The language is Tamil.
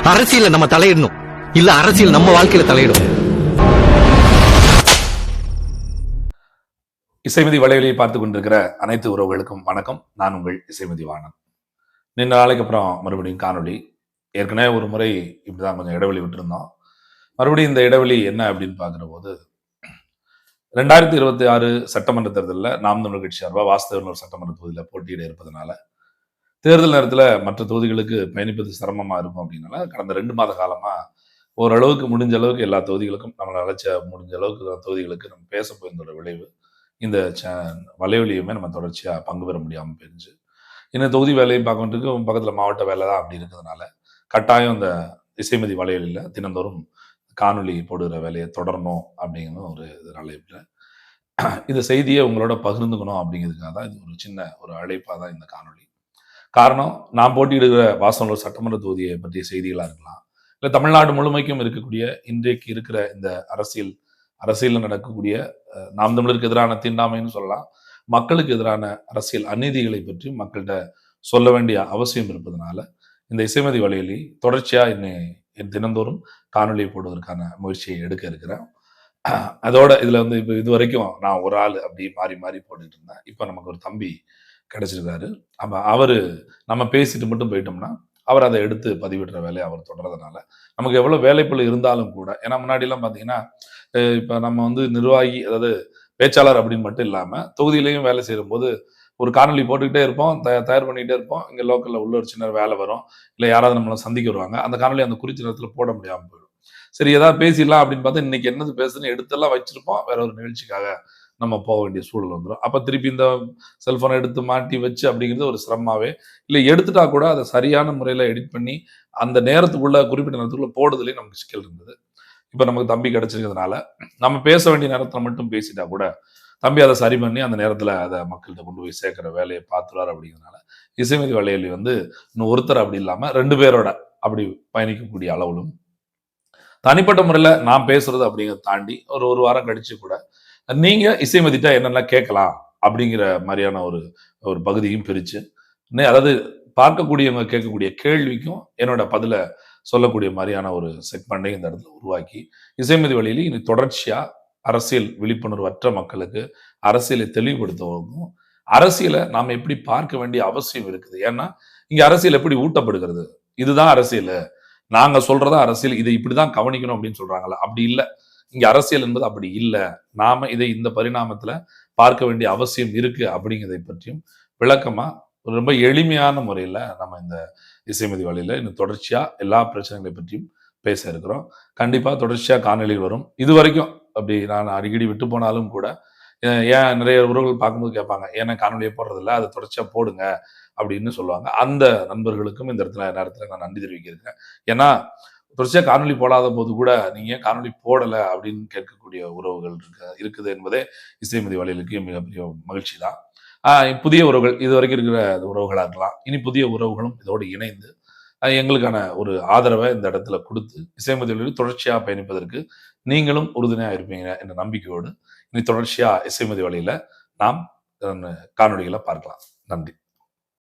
அரசியல நம்ம தலையிடணும், இல்ல அரசியல் நம்ம வாழ்க்கையில தலையிடும். இசைமதி வலைவலியை பார்த்து கொண்டிருக்கிற அனைத்து உறவுகளுக்கும் வணக்கம். நான் உங்கள் இசைமதி வாணன். நீண்ட நாளைக்கு அப்புறம் மறுபடியும் காணொலி. ஏற்கனவே ஒரு முறை இப்படிதான் கொஞ்சம் இடைவெளி விட்டுருந்தோம். மறுபடியும் இந்த இடைவெளி என்ன அப்படின்னு பார்க்குற போது 2026 சட்டமன்ற தேர்தலில் நாம் தமிழர் கட்சி சார்பாக வாசுதேவன் ஒரு சட்டமன்ற தொகுதியில் போட்டியிட இருப்பதனால தேர்தல் நேரத்தில் மற்ற தொகுதிகளுக்கு பயணிப்பது சிரமமாக இருக்கும் அப்படின்னால கடந்த 2 மாத காலமாக ஓரளவுக்கு முடிஞ்ச அளவுக்கு எல்லா தொகுதிகளுக்கும் நம்மளை அழைச்ச முடிஞ்ச அளவுக்கு தொகுதிகளுக்கு நம்ம பேச போயிருந்தோட விளைவு இந்த வலைவலியுமே நம்ம தொடர்ச்சியாக பங்கு பெற முடியாமல் போயிருச்சு. இன்னும் தொகுதி வேலையை பார்க்கறதுக்கு பக்கத்தில் மாவட்ட வேலை தான் அப்படி இருக்கிறதுனால கட்டாயம் இந்த இசைமதி வலைவலியில் தினந்தோறும் காணொலி போடுகிற வேலையை தொடரணும் அப்படிங்கிற ஒரு அழைப்பில் இந்த செய்தியை உங்களோட பகிர்ந்துக்கணும் அப்படிங்கிறதுக்காக தான் இது ஒரு சின்ன ஒரு அழைப்பாக தான் இந்த காணொலி. காரணம், நான் போட்டியிடுகிற வாசனூர் சட்டமன்ற தொகுதியை பற்றிய செய்திகளாக இருக்கலாம், இல்லை தமிழ்நாடு முழுமைக்கும் இருக்கக்கூடிய இன்றைக்கு இருக்கிற இந்த அரசியலில் நடக்கக்கூடிய நாம் தமிழருக்கு எதிரான தீண்டாமைன்னு சொல்லலாம், மக்களுக்கு எதிரான அரசியல் அநீதிகளை பற்றி மக்கள்கிட்ட சொல்ல வேண்டிய அவசியம் இருப்பதனால இந்த இசைமதி வலைவலி தொடர்ச்சியாக என் தினந்தோறும் காணொலி போடுவதற்கான முயற்சியை எடுக்க இருக்கிறேன். அதோட இதுல வந்து இப்போ இது வரைக்கும் நான் ஒரு ஆள் அப்படி மாறி மாறி போட்டுட்டு இருந்தேன். இப்போ நமக்கு ஒரு தம்பி கிடைச்சிருக்காரு. அவரு நம்ம பேசிட்டு மட்டும் போயிட்டோம்னா அவர் அதை எடுத்து பதிவிடுற வேலையை அவர் தொடர்றதுனால நமக்கு எவ்வளவு வேலைப்பளு இருந்தாலும் கூட, ஏன்னா முன்னாடி எல்லாம் பாத்தீங்கன்னா இப்ப நம்ம வந்து நிர்வாகி, அதாவது பேச்சாளர் அப்படின்னு மட்டும் இல்லாம தொகுதியிலையும் வேலை செய்யும் போது ஒரு காணொலி போட்டுக்கிட்டே இருப்போம், தயார் பண்ணிக்கிட்டே இருப்போம். இங்க லோக்கல்ல உள்ள ஒரு சின்ன வேலை வரும், இல்லை யாராவது நம்மளை சந்திக்க வருவாங்க, அந்த காணொலி அந்த குறித்த நேரத்தில் போட முடியாமல் போயிடும். சரி, ஏதாவது பேசிடலாம் அப்படின்னு பார்த்தா இன்னைக்கு என்னது பேசுன்னு எடுத்தெல்லாம் வச்சிருப்போம், வேற ஒரு நிகழ்ச்சிக்காக நம்ம போக வேண்டிய சூழல் வந்துடும். அப்ப திருப்பி இந்த செல்போனை எடுத்து மாட்டி வச்சு அப்படிங்கிறது ஒரு சிரமமாவே, இல்லை எடுத்துட்டா கூட அதை சரியான முறையில எடிட் பண்ணி அந்த நேரத்துக்குள்ள குறிப்பிட்ட நேரத்துக்குள்ள போடுறதுலேயே நமக்கு சிக்கல் இருந்தது. இப்ப நமக்கு தம்பி கிடைச்சிருக்கிறதுனால நம்ம பேச வேண்டிய நேரத்துல மட்டும் பேசிட்டா கூட தம்பி அதை சரி பண்ணி அந்த நேரத்துல அதை மக்கள்கிட்ட கொண்டு போய் சேர்க்கிற வேலையை பார்த்துருவார். அப்படிங்கிறதுனால இசைமதி வலைவலி வந்து இன்னும் ஒருத்தர் அப்படி இல்லாம 2 பேரோட அப்படி பயணிக்கக்கூடிய அளவிலும் தனிப்பட்ட முறையில நான் பேசுறது அப்படிங்கிறத தாண்டி ஒரு வாரம் கழிச்சு கூட நீங்க இசைமதிட்டா என்னெல்லாம் கேட்கலாம் அப்படிங்கிற மாதிரியான ஒரு பகுதியும் பிரிச்சு, அதாவது பார்க்கக்கூடியவங்க கேட்கக்கூடிய கேள்விக்கும் என்னோட பதில சொல்லக்கூடிய மாதிரியான ஒரு செக்மெண்டை இந்த இடத்துல உருவாக்கி இசைமதி வழியில இனி தொடர்ச்சியா அரசியல் விழிப்புணர்வற்ற மக்களுக்கு அரசியலை தெளிவுபடுத்தவும், அரசியலை நாம எப்படி பார்க்க வேண்டிய அவசியம் இருக்குது. ஏன்னா இங்க அரசியல் எப்படி ஊட்டப்படுகிறது, இதுதான் அரசியல், நாங்க சொல்றதா அரசியல், இதை இப்படிதான் கவனிக்கணும் அப்படின்னு சொல்றாங்கல்ல, அப்படி இல்லை. இங்க அரசியல் என்பது அப்படி இல்லை. நாம இதை இந்த பரிணாமத்துல பார்க்க வேண்டிய அவசியம் இருக்கு அப்படிங்கிறதை பற்றியும் விளக்கமா ரொம்ப எளிமையான முறையில நம்ம இந்த இசைமதி வழியில இன்னும் தொடர்ச்சியா எல்லா பிரச்சனைகளை பற்றியும் பேச இருக்கிறோம். கண்டிப்பா தொடர்ச்சியா காணொலிகள் வரும். இது வரைக்கும் அப்படி நான் அடிக்கடி விட்டு போனாலும் கூட ஏன் நிறைய உறவுகள் பார்க்கும்போது கேட்பாங்க, ஏன்னா காணொலியை போடுறதில்ல, அதை தொடர்ச்சியா போடுங்க அப்படின்னு சொல்லுவாங்க. அந்த நண்பர்களுக்கும் இந்த நேரத்துல நான் நன்றி தெரிவிக்கிறேன். ஏன்னா தொடர்ச்சியா காணொலி போடாத போது கூட நீங்க ஏன் காணொலி போடல அப்படின்னு கேட்கக்கூடிய உறவுகள் இருக்குது என்பதே இசைமதி வலைவலிக்கு மிகப்பெரிய மகிழ்ச்சி தான். புதிய உறவுகள், இது வரைக்கும் இருக்கிற உறவுகளா இருக்கலாம், இனி புதிய உறவுகளும் இதோடு இணைந்து எங்களுக்கான ஒரு ஆதரவை இந்த இடத்துல கொடுத்து இசைமதி வலையில் தொடர்ச்சியா பயணிப்பதற்கு நீங்களும் உறுதுணையா இருப்பீங்க என்ற நம்பிக்கையோடு இனி தொடர்ச்சியா இசைமதி வலையில நாம் காணொலிகளை பார்க்கலாம். நன்றி.